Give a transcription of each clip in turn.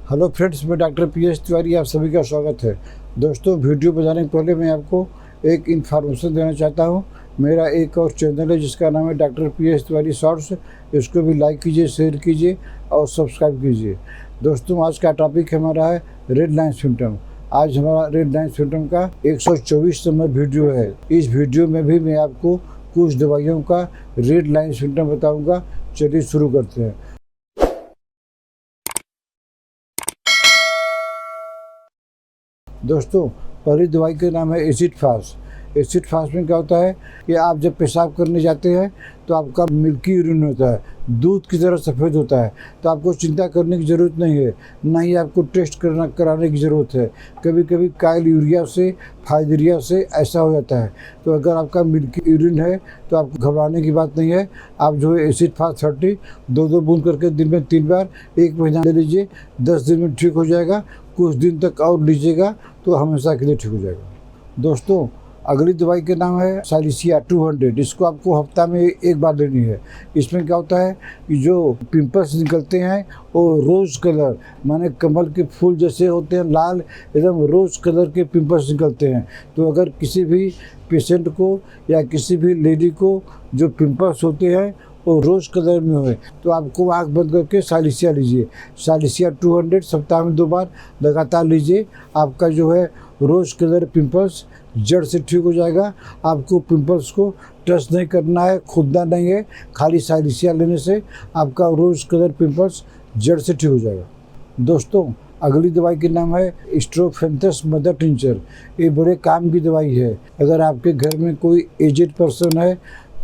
Hello friends, मैं doctor PS Tiwari, आप सभी का स्वागत है। दोस्तों, वीडियो बनाने से पहले मैं आपको एक इन्फॉर्मेशन देना चाहता हूं। मेरा एक और चैनल है जिसका नाम है डॉक्टर पीएस तिवारी शॉर्ट्स। इसको भी लाइक कीजिए, शेयर कीजिए और सब्सक्राइब कीजिए। दोस्तों, आज का टॉपिक हमारा है रेड लाइन सिम्टम। आज हमारा रेड लाइन सिम्टम का 124 नंबर वीडियो है। इस वीडियो में भी मैं आपको कुछ दवाइयों का रेड लाइन सिम्टम बताऊँगा। चलिए शुरू करते हैं। दोस्तों, पहली दवाई का नाम है एसिड फास्ट। एसिड फास्ट में क्या होता है कि आप जब पेशाब करने जाते हैं तो आपका मिल्की यूरिन होता है, दूध की तरह सफ़ेद होता है। तो आपको चिंता करने की ज़रूरत नहीं है, ना ही आपको टेस्ट कराने की ज़रूरत है। कभी कभी काइल यूरिया से, फाइलेरिया से ऐसा हो जाता है। तो अगर आपका मिल्की यूरिन है तो आपको घबराने की बात नहीं है। आप जो है एसिड फास्ट 30 दो बूंद करके दिन में 3 बार 1 महीना ले लीजिए। 10 दिन में ठीक हो जाएगा। कुछ दिन तक और लीजिएगा तो हमेशा के लिए ठीक हो जाएगा। दोस्तों, अगली दवाई का नाम है साइलिसिया 200। इसको आपको हफ्ता में 1 बार लेनी है। इसमें क्या होता है कि जो पिंपल्स निकलते हैं वो रोज़ कलर, माने कमल के फूल जैसे होते हैं, लाल एकदम रोज़ कलर के पिंपल्स निकलते हैं। तो अगर किसी भी पेशेंट को या किसी भी लेडी को जो पिंपल्स होते हैं वो रोज़ कलर में हो तो आपको आँख बंद करके साइलिसिया लीजिए। साइलिसिया 200 सप्ताह में 2 बार लगातार लीजिए। आपका जो है रोज़ कलर पिंपल्स जड़ से ठीक हो जाएगा। आपको पिंपल्स को टच नहीं करना है, खुदना नहीं है। खाली साइलिसिया लेने से आपका रोज़ कलर पिंपल्स जड़ से ठीक हो जाएगा। दोस्तों, अगली दवाई का नाम है स्ट्रोफेंथस मदर टिंचर। ये बड़े काम की दवाई है। अगर आपके घर में कोई एजेड पर्सन है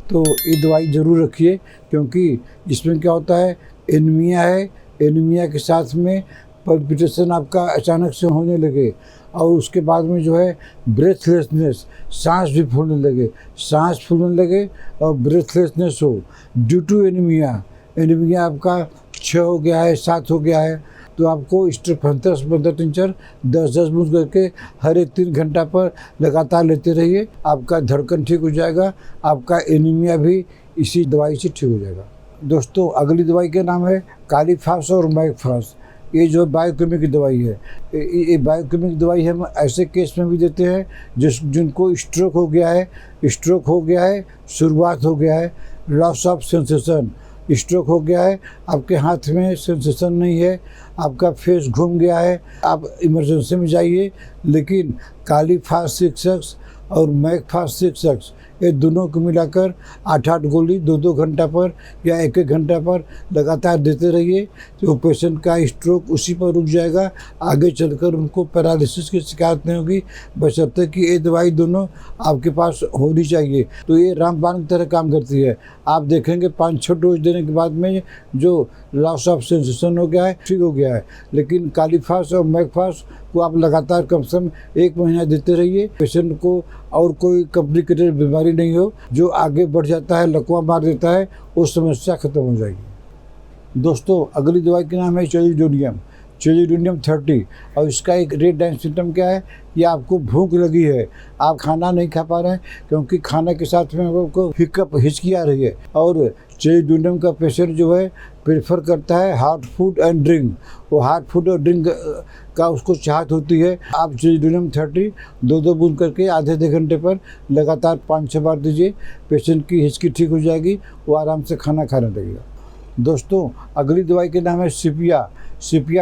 तो ये दवाई ज़रूर रखिए, क्योंकि इसमें क्या होता है, एनीमिया है। एनीमिया के साथ में पल्पिटेशन आपका अचानक से होने लगे और उसके बाद में जो है ब्रेथलेसनेस, सांस भी फूलने लगे, सांस फूलने लगे और ब्रेथलेसनेस हो ड्यू टू एनीमिया। एनीमिया आपका 6 हो गया है, 7 हो गया है, तो आपको स्ट्रोफेंथस मदर टिंचर 10-10 बूंद करके हर एक 3 घंटा पर लगातार लेते रहिए। आपका धड़कन ठीक हो जाएगा। आपका एनीमिया भी इसी दवाई से ठीक हो जाएगा। दोस्तों, अगली दवाई का नाम है कालीफास और मैकफास। ये जो बायोकेमिक की दवाई है, ये बायोकेमिक दवाई हम ऐसे केस में भी देते हैं जिनको स्ट्रोक हो गया है। स्ट्रोक हो गया है, शुरुआत हो गया है, लॉस ऑफ सेंसेशन। स्ट्रोक हो गया है, आपके हाथ में सेंसेशन नहीं है, आपका फेस घूम गया है, आप इमरजेंसी में जाइए। लेकिन कालीफास 6 और मैकफास 6 ये दोनों को मिलाकर 8-8 गोली 2-2 घंटा पर या 1-1 घंटा पर लगातार देते रहिए। तो पेशेंट का स्ट्रोक उसी पर रुक जाएगा। आगे चलकर उनको पैरालिसिस की शिकायत नहीं होगी, बशर्ते कि ये दवाई दोनों आपके पास होनी चाहिए। तो ये रामबाण की तरह काम करती है। आप देखेंगे 5-6 डोज देने के बाद में जो लॉस ऑफ सेंसेशन हो गया है, ठीक हो गया है। लेकिन कालीफास और मैकफास को आप लगातार कम से कम 1 महीना देते रहिए। पेशेंट को और कोई कॉम्प्लिकेटेड बीमारी नहीं हो जो आगे बढ़ जाता है, लकवा मार देता है, वो समस्या खत्म हो जाएगी। दोस्तों, अगली दवाई का नाम है चेलिडोनियम। चेलिडोनियम 30। और इसका एक रेड लाइन सिम्टम क्या है कि आपको भूख लगी है, आप खाना नहीं खा पा रहे हैं क्योंकि खाने के साथ में आपको हिचकी आ रही है। और चेलिडोनियम का पेशेंट जो है प्रेफर करता है हॉट फूड एंड ड्रिंक। वो हॉट फूड और ड्रिंक का उसको चाहत होती है। आप चेलिडोनियम 30 2-2 बूंद करके आधे घंटे पर लगातार 5-6 बार दीजिए। पेशेंट की हिचकी ठीक हो जाएगी, वो आराम से खाना खाने लगेगा। दोस्तों, अगली दवाई का नाम है सीपिया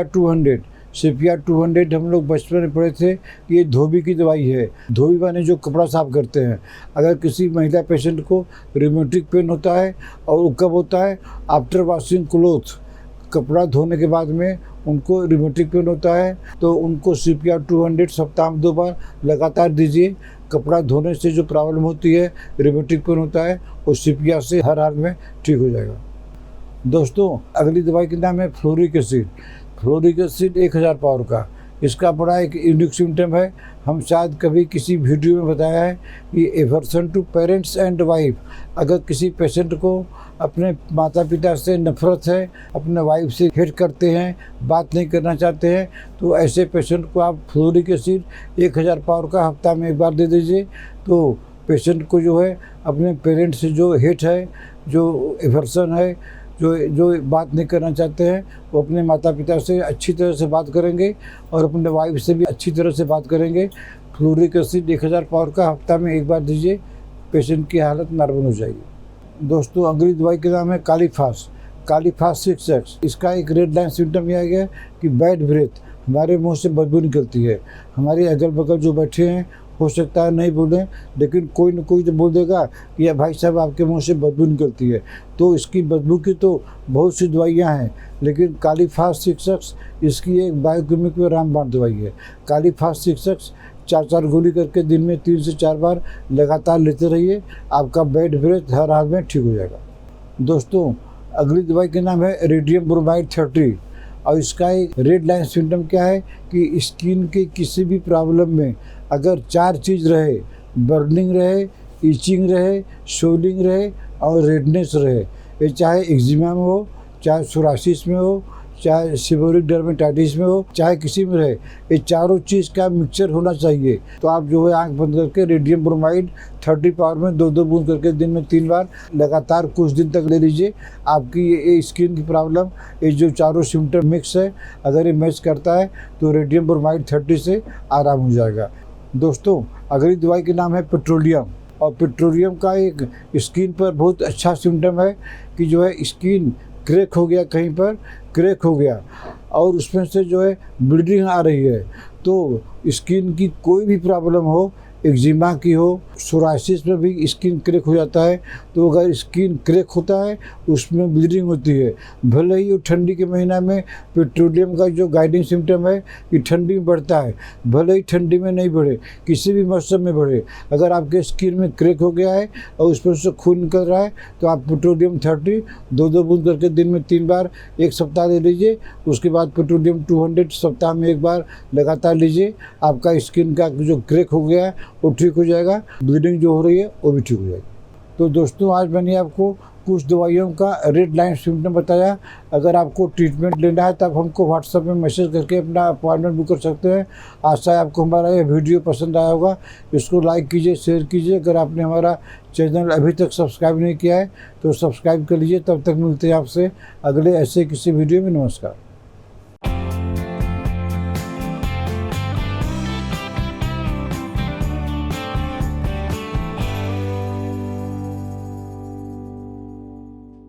200। सीपिया 200 हम लोग बचपन में पढ़े थे कि ये धोबी की दवाई है। धोबी माने जो कपड़ा साफ करते हैं। अगर किसी महिला पेशेंट को रिमेटिक पेन होता है और वो कब होता है, आफ्टर वॉशिंग क्लोथ, कपड़ा धोने के बाद में उनको रिमेटिक पेन होता है, तो उनको सीपिया 200 सप्ताह में 2 बार लगातार दीजिए। कपड़ा धोने से जो प्रॉब्लम होती है, रिमेटिक पेन होता है, वो सीपिया से हर हाल में ठीक हो जाएगा। दोस्तों, अगली दवाई का नाम है fluoric acid. Fluoric acid 1000 power का। इसका बड़ा एक यूनिक सिम्टम है। हम शायद कभी किसी वीडियो में बताया है कि aversion to parents and wife. अगर किसी पेशेंट को अपने माता पिता से नफरत है, अपने वाइफ से हेट करते हैं, बात नहीं करना चाहते हैं, तो ऐसे पेशेंट को आप फ्लोरिक एसिड 1000 पावर का हफ्ता में 1 बार दे दीजिए। तो पेशेंट को जो है अपने पेरेंट्स से जो हेट है, जो एवर्सन है, जो जो बात नहीं करना चाहते हैं वो अपने माता पिता से अच्छी तरह से बात करेंगे और अपने वाइफ से भी अच्छी तरह से बात करेंगे। फ्लोरिक एसिड 1000 पावर का हफ्ता में एक बार दीजिए, पेशेंट की हालत नॉर्मल हो जाएगी। दोस्तों अगली दवाई का नाम है कालीफास। कालीफास 6x। इसका एक रेड लाइन सिम्टम यह है कि बैड ब्रेथ, हमारे मुंह से बदबू निकलती है। हमारे अगल बगल जो बैठे हैं हो सकता है नहीं बोलें, लेकिन कोई न कोई तो बोल देगा कि या भाई साहब आपके मुंह से बदबू निकलती है। तो इसकी बदबू की तो बहुत सी दवाइयाँ हैं, लेकिन कालीफास 6x इसकी एक बायोकेमिकल रामबाण दवाई है। कालीफास 6x 4 गोली करके दिन में 3 से 4 बार लगातार लेते रहिए, आपका बैड ब्रेथ हर हाल में ठीक हो जाएगा। दोस्तों अगली दवाई का नाम है रेडियम ब्रोमाइड 30 और इसका एक रेड लाइन सिम्टम क्या है कि स्किन के किसी भी प्रॉब्लम में अगर 4 चीज़ रहे, बर्निंग रहे, इचिंग रहे, सोलिंग रहे और रेडनेस रहे, ये चाहे एक्जिमा में हो, चाहे सोरासिस में हो, चाहे सीबोरिक डर्मेटाइटिस में हो, चाहे किसी में रहे, ये चारों चीज़ का मिक्सचर होना चाहिए। तो आप जो है आंख बंद करके रेडियम ब्रोमाइड 30 पावर में 2-2 बूंद करके दिन में 3 बार लगातार कुछ दिन तक ले लीजिए। आपकी ये स्किन की प्रॉब्लम, ये जो चारों सिम्टम मिक्स है, अगर ये मैच करता है तो रेडियम ब्रोमाइड 30 से आराम हो जाएगा। दोस्तों अगली दवाई का नाम है पेट्रोलियम और पेट्रोलियम का एक स्किन पर बहुत अच्छा सिम्टम है कि जो है स्किन क्रैक हो गया, कहीं पर क्रैक हो गया और उसमें से जो है ब्लीडिंग आ रही है। तो स्किन की कोई भी प्रॉब्लम हो, एक्जिमा की हो, सोरासिस में भी स्किन क्रैक हो जाता है। तो अगर स्किन क्रैक होता है उसमें ब्लीडिंग होती है, भले ही वो ठंडी के महीना में पेट्रोलियम का जो गाइडिंग सिम्टम है कि ठंडी में बढ़ता है, भले ही ठंडी में नहीं बढ़े, किसी भी मौसम में बढ़े, अगर आपके स्किन में क्रैक हो गया है और उसमें से खून निकल रहा है तो आप पेट्रोलियम 30 2-2 बूंद करके दिन में 3 बार 1 सप्ताह ले लीजिए। उसके बाद पेट्रोलियम 200 सप्ताह में 1 बार लगातार लीजिए। आपका स्किन का जो क्रैक हो गया है वो ठीक हो जाएगा, ब्लीडिंग जो हो रही है वो भी ठीक हो जाएगी। तो दोस्तों आज मैंने आपको कुछ दवाइयों का रेड लाइन सिम्टम बताया। अगर आपको ट्रीटमेंट लेना है तो आप हमको व्हाट्सएप में मैसेज करके अपना अपॉइंटमेंट बुक कर सकते हैं। आशा है आपको हमारा ये वीडियो पसंद आया होगा। इसको लाइक कीजिए, शेयर कीजिए। अगर आपने हमारा चैनल अभी तक सब्सक्राइब नहीं किया है तो सब्सक्राइब कर लीजिए। तब तक मिलते हैं आपसे अगले ऐसे किसी वीडियो में। नमस्कार।